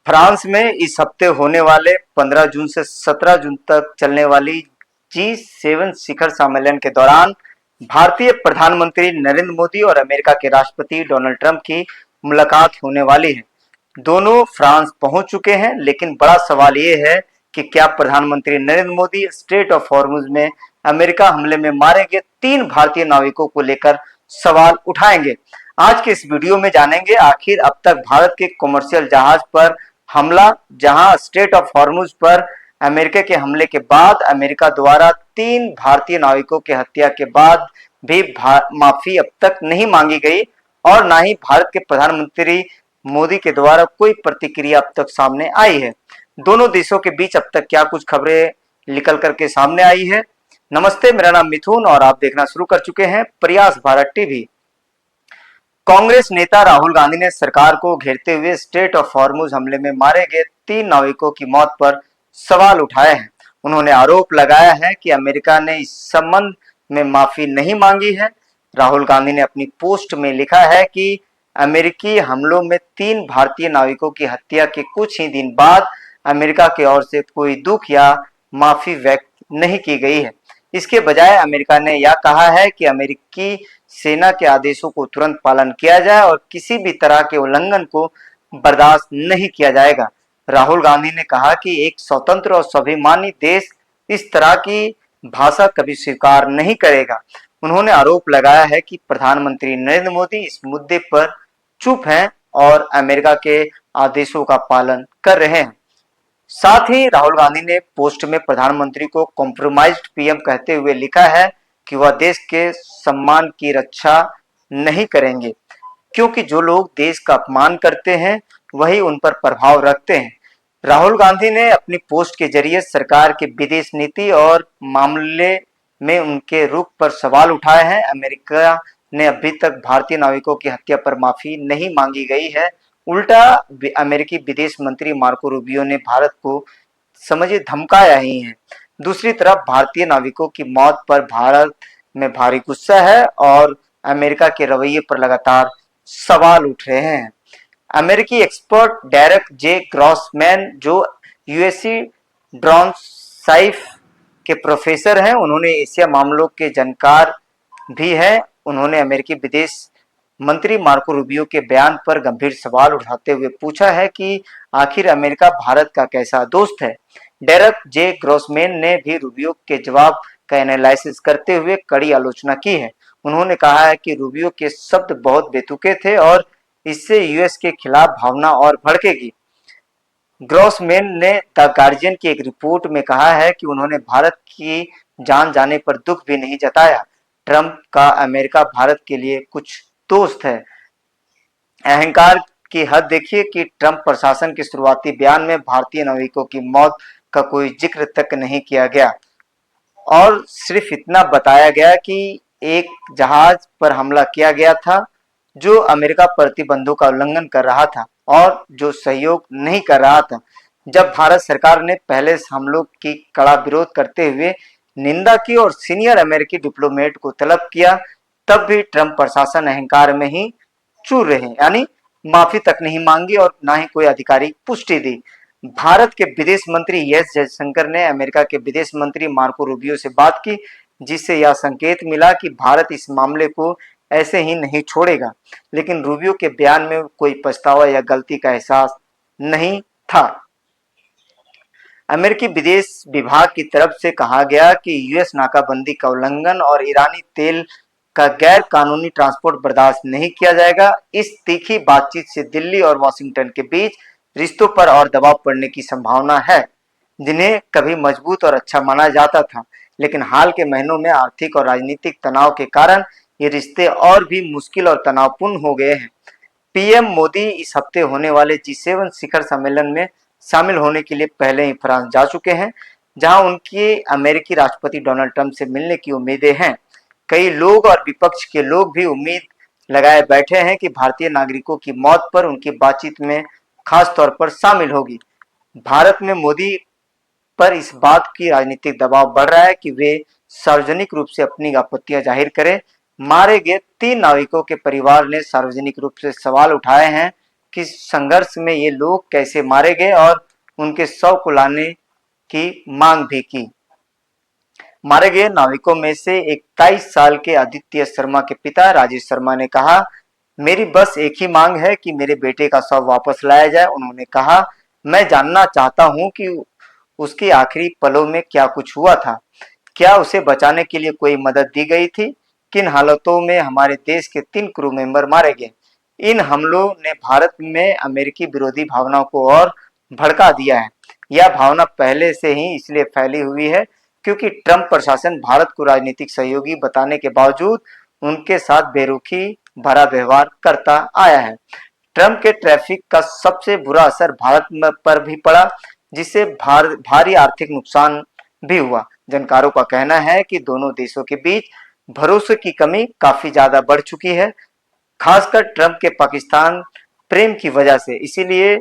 France में इस हफ्ते होने वाले 15 जून से 17 जून तक चलने वाली G7 शिखर सम्मेलन के दौरान भारतीय प्रधानमंत्री नरेंद्र मोदी और अमेरिका के राष्ट्रपति डोनाल्ड ट्रंप की मुलाकात होने वाली है। दोनों फ्रांस पहुंच चुके हैं, लेकिन बड़ा सवाल ये है कि क्या प्रधानमंत्री Narendra Modi straight of Hormuz में अमेरिका हमले में मारे गए 3 भारतीय नाविकों को लेकर सवाल उठाएंगे। आज के इस वीडियो में जानेंगे आखिर अब तक भारत के कमर्शियल जहाज पर हमला, जहां स्ट्रेट ऑफ हॉर्मुज पर अमेरिका के हमले के बाद अमेरिका द्वारा 3 भारतीय नाविकों की हत्या के बाद भी माफी अब तक नहीं मांगी गई और ना ही भारत के प्रधानमंत्री मोदी के द्वारा कोई प्रतिक्रिया अब तक सामने आई है। दोनों देशों के बीच अब तक क्या कुछ खबरें निकल करके सामने आई है। नमस्ते, मेरा नाम मिथुन और आप देखना शुरू कर चुके हैं प्रयास भारत टीवी। कांग्रेस नेता राहुल गांधी ने सरकार को घेरते हुए स्ट्रेट ऑफ हॉर्मुज हमले में मारे गए 3 नाविकों की मौत पर सवाल उठाए हैं। उन्होंने आरोप लगाया है कि अमेरिका ने इस संबंध में माफी नहीं मांगी है। राहुल गांधी ने अपनी पोस्ट में लिखा है कि अमेरिकी हमलों में 3 भारतीय नाविकों की हत्या के कुछ ही दिन बाद अमेरिका की ओर से कोई दुख या माफी व्यक्त नहीं की गई है। इसके बजाय अमेरिका ने यह कहा है कि अमेरिकी सेना के आदेशों को तुरंत पालन किया जाए और किसी भी तरह के उल्लंघन को बर्दाश्त नहीं किया जाएगा। राहुल गांधी ने कहा कि एक स्वतंत्र और स्वाभिमानी देश इस तरह की भाषा कभी स्वीकार नहीं करेगा। उन्होंने आरोप लगाया है कि प्रधानमंत्री नरेंद्र मोदी इस मुद्दे पर चुप हैं और अमेरिका के आदेशों का पालन कर रहे हैं। साथ ही राहुल गांधी ने पोस्ट में प्रधानमंत्री को कॉम्प्रोमाइज्ड पीएम कहते हुए लिखा है कि वह देश के सम्मान की रक्षा नहीं करेंगे, क्योंकि जो लोग देश का अपमान करते हैं वही उन पर प्रभाव रखते हैं। राहुल गांधी ने अपनी पोस्ट के जरिए सरकार की विदेश नीति और मामले में उनके रुख पर सवाल उठाए हैं। अमेरिका ने अभी तक भारतीय नाविकों की हत्या पर माफी नहीं मांगी गई है। उल्टा अमेरिकी विदेश मंत्री मार्को रूबियो ने भारत को समझिए धमकाया ही है। दूसरी तरफ भारतीय नाविकों की मौत पर भारत में भारी गुस्सा है और अमेरिका के रवैये पर लगातार सवाल उठ रहे हैं। अमेरिकी एक्सपर्ट डेरेक जे ग्रॉसमैन, जो यूएससी ड्रॉनसाइफ के प्रोफेसर हैं, उन्होंने एशिया मामलों के जानकार भी हैं। उन्होंने अमेरिकी विदेश मंत्री मार्को रूबियो के बयान पर गंभीर सवाल उठाते हुए पूछा है कि आखिर अमेरिका भारत का कैसा दोस्त है। डेरेक जे ग्रॉसमैन ने भी रूबियो के जवाब का एनालिसिस करते हुए कड़ी आलोचना की है। उन्होंने कहा है कि रूबियो के शब्द बहुत बेतुके थे और इससे यूएस के खिलाफ भावना और भड़केगी। ग्रॉसमैन ने द गार्जियन की एक रिपोर्ट में कहा है कि उन्होंने भारत की जान जाने पर दुख भी नहीं जताया। ट्रंप का अमेरिका भारत के लिए कुछ दोस्त है। अहंकार की हद देखिए कि ट्रंप प्रशासन के शुरुआती बयान में भारतीय नाविकों की मौत का कोई जिक्र तक नहीं किया गया और सिर्फ इतना बताया गया कि एक जहाज पर हमला किया गया था जो अमेरिका प्रतिबंधों का उल्लंघन कर रहा था और जो सहयोग नहीं कर रहा था। जब भारत सरकार ने पहले हमलों की कड़ा विरोध करते हुए निंदा की और सीनियर अमेरिकी डिप्लोमेट को तलब किया, तब भी ट्रंप प्रशासन अहंकार में ही चूर रहे, यानी माफी तक नहीं मांगी और ना ही कोई आधिकारिक पुष्टि दी। भारत के विदेश मंत्री एस जयशंकर ने अमेरिका के विदेश मंत्री मार्को रूबियो से बात की, जिससे यह संकेत मिला कि भारत इस मामले को ऐसे ही नहीं छोड़ेगा। लेकिन रूबियो के बयान में कोई पछतावा या गलती का एहसास नहीं था। अमेरिकी विदेश विभाग की तरफ से कहा गया कि यूएस नाकाबंदी का उल्लंघन और ईरानी तेल का गैर कानूनी ट्रांसपोर्ट बर्दाश्त नहीं किया जाएगा। इस तीखी बातचीत से दिल्ली और वाशिंगटन के बीच रिश्तों पर और दबाव पड़ने की संभावना है, जिन्हें कभी मजबूत और अच्छा माना जाता था। लेकिन हाल के महीनों में आर्थिक और राजनीतिक तनाव के कारण ये रिश्ते और भी मुश्किल और तनावपूर्ण हो गए हैं। पीएम मोदी इस हफ्ते होने वाले G7 शिखर सम्मेलन में शामिल होने के लिए पहले ही फ्रांस जा चुके हैं, जहां उनकी अमेरिकी राष्ट्रपति डोनाल्ड ट्रंप से मिलने की उम्मीदें हैं। कई लोग और विपक्ष के लोग भी उम्मीद लगाए बैठे हैं कि भारतीय नागरिकों की मौत पर उनकी बातचीत में खास तौर पर शामिल होगी। भारत में मोदी पर इस बात की राजनीतिक दबाव बढ़ रहा है कि वे सार्वजनिक रूप से अपनी आपत्तियां जाहिर करें। मारे गए 3 नाविकों के परिवार ने सार्वजनिक रूप से सवाल उठाए हैं कि संघर्ष में ये लोग कैसे मारे गए और उनके शव को लाने की मांग भी की। मारे गए नाविकों में से 21 साल के आदित्य शर्मा के पिता राजेश शर्मा ने कहा, मेरी बस एक ही मांग है कि मेरे बेटे का शव वापस लाया जाए। उन्होंने कहा, मैं जानना चाहता हूं कि उसके आखिरी पलों में क्या कुछ हुआ था। क्या उसे बचाने के लिए कोई मदद दी गई थी? किन हालातों में हमारे देश के 3 क्रू मेंबर मारे गए? इन हमलों ने भारत में अमेरिकी विरोधी भावनाओं को और भड़का दिया है। यह भावना पहले से ही इसलिए फैली हुई है क्योंकि ट्रंप प्रशासन भारत को राजनीतिक सहयोगी बताने के बावजूद उनके साथ बेरुखी भरा व्यवहार करता आया है। ट्रंप के ट्रैफिक का सबसे बुरा असर भारत पर भी पड़ा, जिससे भारी आर्थिक नुकसान भी हुआ। जानकारों का कहना है कि दोनों देशों के बीच भरोसे की कमी काफी ज्यादा बढ़ चुकी है, खासकर ट्रंप के पाकिस्तान प्रेम की वजह से। इसीलिए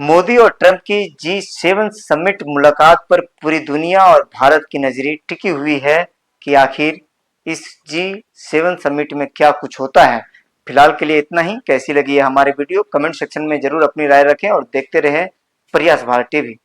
मोदी और ट्रंप की G7 समिट मुलाकात पर पूरी दुनिया और भारत की नजरें टिकी हुई है कि आखिर इस G7 समिट में क्या कुछ होता है। फिलहाल के लिए इतना ही। कैसी लगी है हमारी वीडियो कमेंट सेक्शन में जरूर अपनी राय रखें और देखते रहें प्रयास भारत टीवी।